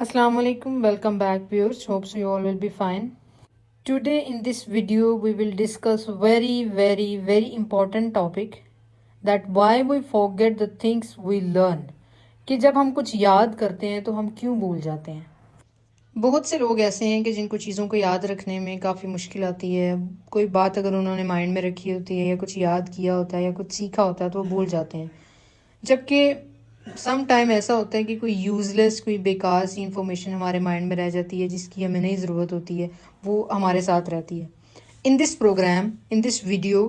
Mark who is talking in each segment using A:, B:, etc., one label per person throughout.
A: Assalamu alaikum, welcome back viewers. Hopes you all will be fine. Today in this video we will discuss very important topic that why we forget the things we learn. कि जब हम कुछ याद करते हैं तो हम क्यों भूल जाते हैं। बहुत से लोग ऐसे हैं कि जिनको चीज़ों को याद रखने में काफ़ी मुश्किल आती है। कोई बात अगर उन्होंने माइंड में रखी होती है या कुछ याद किया होता है या कुछ सीखा होता है तो वो भूल जाते हैं। जबकि सम टाइम ऐसा होता है कि कोई यूज़लेस कोई बेकार सी इंफॉर्मेशन हमारे माइंड में रह जाती है जिसकी हमें नहीं ज़रूरत होती है, वो हमारे साथ रहती है। In this programme, in this video,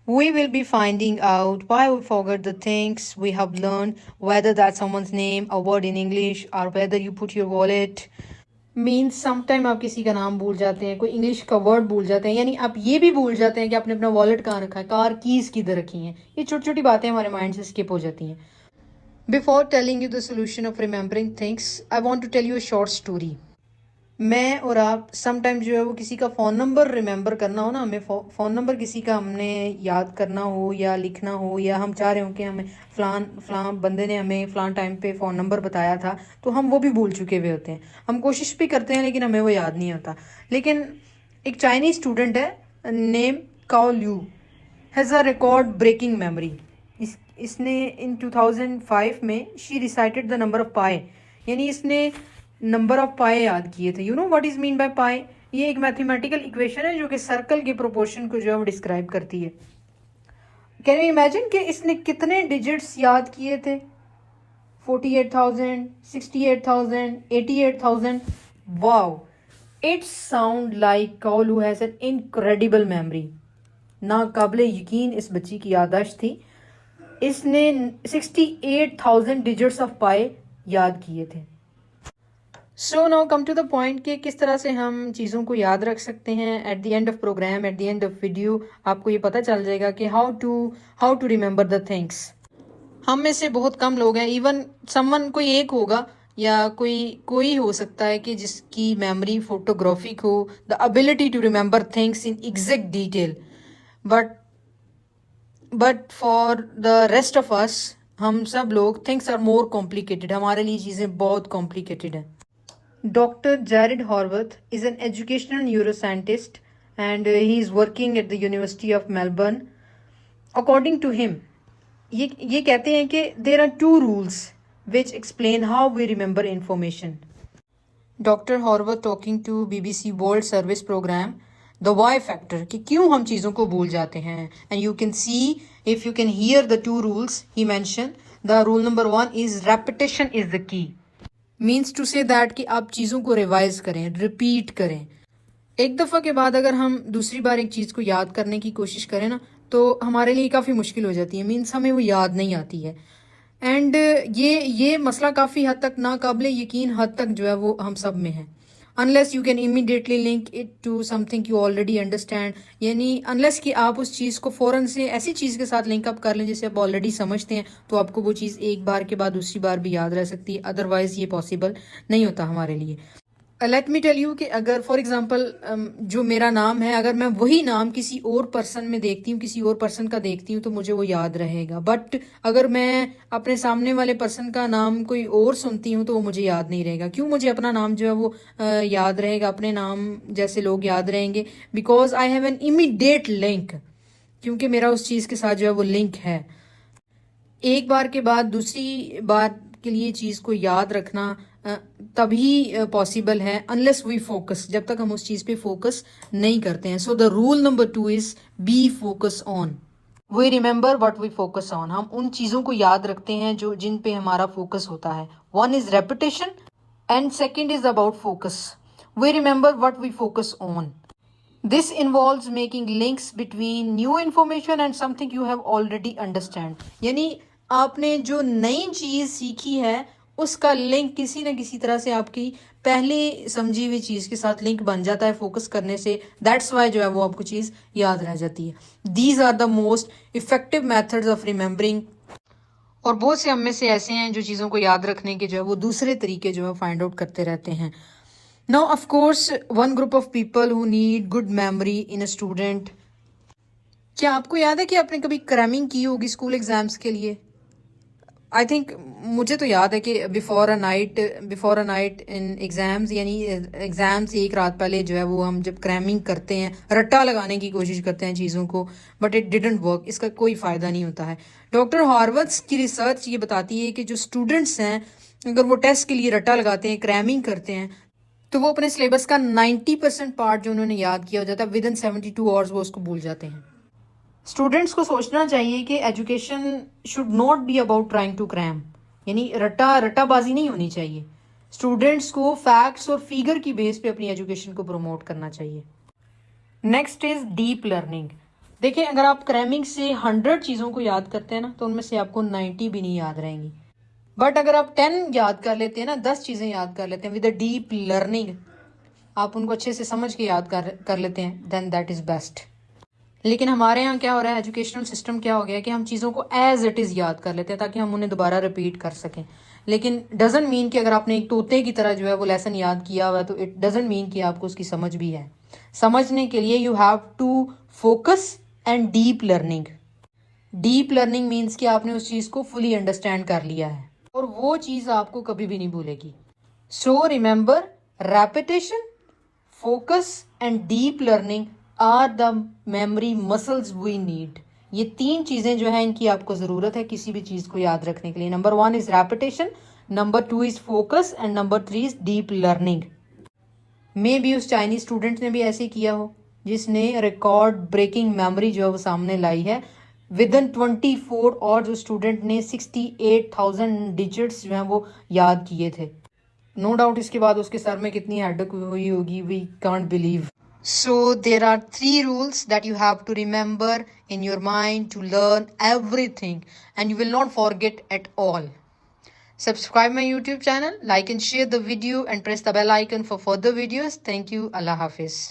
A: we will be finding out why we forget the things we have learned, whether that's someone's name, a word in English, or whether you put your wallet. Means sometime आप किसी का नाम भूल जाते हैं, कोई English का word भूल जाते हैं, यानी आप ये भी भूल जाते हैं कि आपने अपना वॉलेट कहाँ रखा है, कार कीज़ किधर रखी हैं। ये छोटी छोटी बातें हमारे माइंड से स्किप हो जाती हैं। Before telling you the solution of remembering things, I want to tell you a short story. मैं और आप समटाइम जो है वो किसी का फ़ोन नंबर रिमेंबर करना हो ना, हमें फ़ोन नंबर किसी का हमने याद करना हो या लिखना हो, या हम चाह रहे हो कि हमें फ़लान बंदे ने हमें फ़लान टाइम पे फ़ोन नंबर बताया था, तो हम वो भी भूल चुके हुए होते हैं। हम कोशिश भी करते हैं लेकिन हमें वो याद नहीं होता। लेकिन एक चाइनीज़ स्टूडेंट है name Chao Lu, has a record breaking memory. इसने इन 2005 में she recited the number of pi, यानी इसने नंबर ऑफ पाए याद किए थे। You know what is mean by pi? ये एक मैथमेटिकल इक्वेशन है जो कि सर्कल के प्रोपोर्शन को जो है वो डिस्क्राइब करती है। कैन यू इमेजिन कि इसने कितने डिजिट्स याद किए थे? 48,000, 68,000, 88,000। Wow, it sound like Chaolu has an incredible memory. ना काबिल यकीन इस बच्ची की याददाश्त थी। इसने 68,000 डिजिट्स ऑफ पाई याद किए थे। So now come to the point कि किस तरह से हम चीज़ों को याद रख सकते हैं। At the end of programme, at the end of video आपको ये पता चल जाएगा कि how to remember the things. हम में से बहुत कम लोग हैं, इवन समवन कोई एक होगा या कोई हो सकता है कि जिसकी मेमोरी फोटोग्राफिक हो, the ability to remember things in exact detail. But for the rest of us, हम सब लोग, थिंग्स आर मोर कॉम्प्लिकेटेड। हमारे लिए चीज़ें बहुत कॉम्प्लिकेटेड हैं। Dr. Jared Horwath is an educational neuroscientist and he is working at the University of Melbourne. According to him, ये कहते हैं कि there are two rules which explain how we remember information. Dr. Horwath talking to BBC World Service Program, the why factor, कि क्यों हम चीज़ों को भूल जाते हैं। And you can see, if you can hear the two rules he mentioned, the rule number 1 is repetition is the key. Means to say that कि आप चीज़ों को रिवाइज करें, रिपीट करें। एक दफ़ा के बाद अगर हम दूसरी बार एक चीज़ को याद करने की कोशिश करें ना, तो हमारे लिए काफ़ी मुश्किल हो जाती है। मीन्स हमें वो याद नहीं आती है। एंड ये मसला काफ़ी हद तक, नाकाबिल यकीन हद तक जो है वो हम सब में है। Unless you can immediately link it to something you already understand, यानी अनलेस कि आप उस चीज़ को फ़ौरन से ऐसी चीज़ के साथ लिंक अप कर लें जिसे आप ऑलरेडी समझते हैं, तो आपको वो चीज़ एक बार के बाद दूसरी बार भी याद रह सकती है। अदरवाइज़ ये पॉसिबल नहीं होता हमारे लिए। लेट मी टेल यू कि अगर फॉर एग्जांपल जो मेरा नाम है, अगर मैं वही नाम किसी और पर्सन में देखती हूँ, किसी और पर्सन का देखती हूँ, तो मुझे वो याद रहेगा। बट अगर मैं अपने सामने वाले पर्सन का नाम कोई और सुनती हूँ तो वो मुझे याद नहीं रहेगा। क्यों मुझे अपना नाम जो है वो याद रहेगा, अपने नाम जैसे लोग याद रहेंगे? Because I have an immediate link, क्योंकि मेरा उस चीज़ के साथ जो है वो लिंक है। एक बार के बाद दूसरी बार के लिए चीज़ को याद रखना तभी पॉसिबल है अनलेस वी फोकस, जब तक हम उस चीज़ पे फोकस नहीं करते हैं। So the rule number 2 is be focus on. We remember what we focus on. हम उन चीज़ों को याद रखते हैं जो जिन पे हमारा फोकस होता है। 1 is repetition and 2 is about focus. We remember what we focus on. This involves making links between new information and something you have already understand. यानी आपने जो नई चीज़ सीखी है उसका लिंक किसी न किसी तरह से आपकी पहले समझी हुई चीज़ के साथ लिंक बन जाता है फोकस करने से। दैट्स वाई जो है वो आपको चीज़ याद रह जाती है। These are the most effective methods of remembering. और बहुत से हम में से ऐसे हैं जो चीज़ों को याद रखने के जो है वो दूसरे तरीके जो है फाइंड आउट करते रहते हैं। Now, of course, one group of people who need good memory in a student. क्या आपको याद है कि आपने कभी क्रैमिंग की होगी स्कूल एग्जाम्स के लिए? आई थिंक मुझे तो याद है कि before a night in exams, यानी एग्जाम से एक रात पहले जो है वो हम जब क्रैमिंग करते हैं, रट्टा लगाने की कोशिश करते हैं चीज़ों को, बट इट डिडंट वर्क, इसका कोई फ़ायदा नहीं होता है। डॉक्टर हॉर्वत्स की रिसर्च ये बताती है कि जो स्टूडेंट्स हैं अगर वो टेस्ट के लिए रट्टा लगाते हैं, क्रैमिंग करते हैं, तो वो अपने सिलेबस का 90% पार्ट जो उन्होंने याद किया हो जाता है, विद इन 72 आवर्स वो उसको भूल जाते हैं। स्टूडेंट्स को सोचना चाहिए कि education should not be about trying to cram, यानी रट्टाबाजी नहीं होनी चाहिए। स्टूडेंट्स को फैक्ट्स और फिगर की बेस पे अपनी एजुकेशन को प्रमोट करना चाहिए। Next is deep learning. देखिए, अगर आप क्रैमिंग से 100 चीज़ों को याद करते हैं ना, तो उनमें से आपको 90 भी नहीं याद रहेंगी। बट अगर आप 10 याद कर लेते हैं ना, 10 चीज़ें याद कर लेते हैं विद अ डीप लर्निंग, आप उनको अच्छे से समझ के याद कर लेते हैं, देन दैट इज़ बेस्ट। लेकिन हमारे यहाँ क्या हो रहा है, एजुकेशनल सिस्टम क्या हो गया है कि हम चीज़ों को एज इट इज़ याद कर लेते हैं ताकि हम उन्हें दोबारा रिपीट कर सकें। लेकिन डजेंट मीन कि अगर आपने एक तोते की तरह जो है वो लेसन याद किया हुआ है तो इट डजेंट मीन कि आपको उसकी समझ भी है। समझने के लिए you have to focus and deep learning. Deep learning means कि आपने उस चीज़ को फुली अंडरस्टैंड कर लिया है और वो चीज़ आपको कभी भी नहीं भूलेगी। So remember, repetition, focus and deep learning are the memory muscles we need. ये 3 चीज़ें जो है इनकी आपको ज़रूरत है किसी भी चीज़ को याद रखने के लिए। Number 1 is repetition, number 2 is focus and number 3 is deep learning. May be उस चाइनीज स्टूडेंट ने भी ऐसे किया हो जिसने रिकॉर्ड ब्रेकिंग मेमोरी जो है वो सामने लाई है। विद इन 24 और जो स्टूडेंट ने 68,000 डिजिट्स जो हैं वो याद किए थे। नो डाउट इसके बाद उसके सर में कितनी हेडेक हुई होगी, we can't believe. So there are 3 rules that you have to remember in your mind to learn everything, and you will not forget at all. Subscribe my YouTube channel, like and share the video, and press the bell icon for further videos. Thank you. Allah Hafiz.